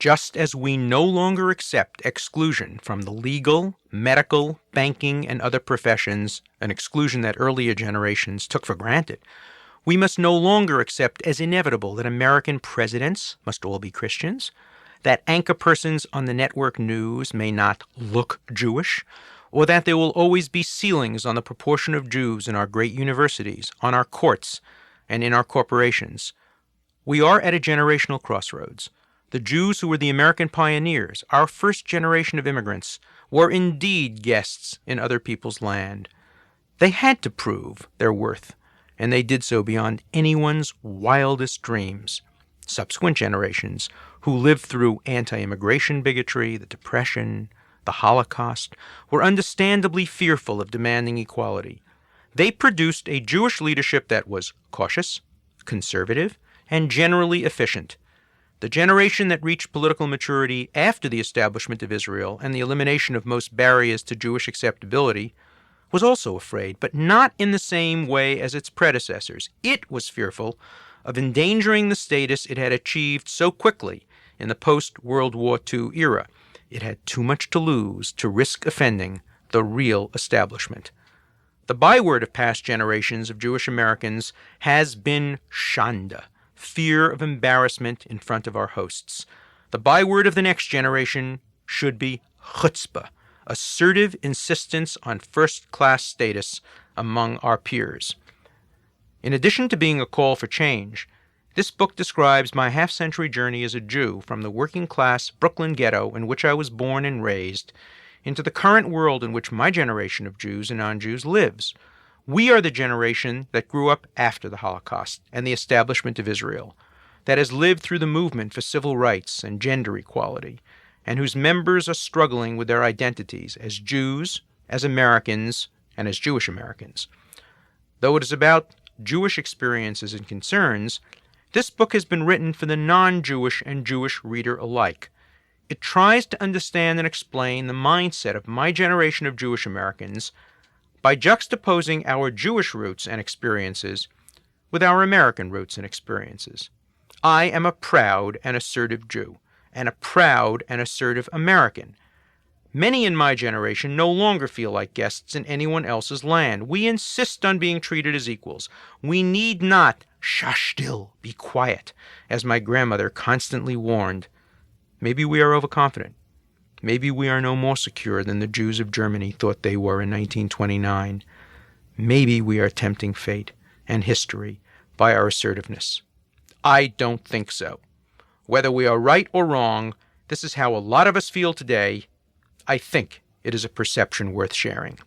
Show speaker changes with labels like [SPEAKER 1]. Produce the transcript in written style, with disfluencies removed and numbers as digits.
[SPEAKER 1] Just as we no longer accept exclusion from the legal, medical, banking, and other professions, an exclusion that earlier generations took for granted, we must no longer accept as inevitable that American presidents must all be Christians, that anchor persons on the network news may not look Jewish, or that there will always be ceilings on the proportion of Jews in our great universities, on our courts, and in our corporations. We are at a generational crossroads. The Jews who were the American pioneers, our first generation of immigrants, were indeed guests in other people's land. They had to prove their worth, and they did so beyond anyone's wildest dreams. Subsequent generations, who lived through anti-immigration bigotry, the Depression, the Holocaust, were understandably fearful of demanding equality. They produced a Jewish leadership that was cautious, conservative, and generally efficient. The generation that reached political maturity after the establishment of Israel and the elimination of most barriers to Jewish acceptability was also afraid, but not in the same way as its predecessors. It was fearful of endangering the status it had achieved so quickly in the post-World War II era. It had too much to lose to risk offending the real establishment. The byword of past generations of Jewish Americans has been shanda, fear of embarrassment in front of our hosts. The byword of the next generation should be chutzpah, assertive insistence on first-class status among our peers. In addition to being a call for change, this book describes my half-century journey as a Jew from the working-class Brooklyn ghetto in which I was born and raised into the current world in which my generation of Jews and non-Jews lives. We are the generation that grew up after the Holocaust and the establishment of Israel, that has lived through the movement for civil rights and gender equality, and whose members are struggling with their identities as Jews, as Americans, and as Jewish Americans. Though it is about Jewish experiences and concerns, this book has been written for the non-Jewish and Jewish reader alike. It tries to understand and explain the mindset of my generation of Jewish Americans by juxtaposing our Jewish roots and experiences with our American roots and experiences. I am a proud and assertive Jew, and a proud and assertive American. Many in my generation no longer feel like guests in anyone else's land. We insist on being treated as equals. We need not "shush still, be quiet," as my grandmother constantly warned. Maybe we are overconfident. Maybe we are no more secure than the Jews of Germany thought they were in 1929. Maybe we are tempting fate and history by our assertiveness. I don't think so. Whether we are right or wrong, this is how a lot of us feel today. I think it is a perception worth sharing.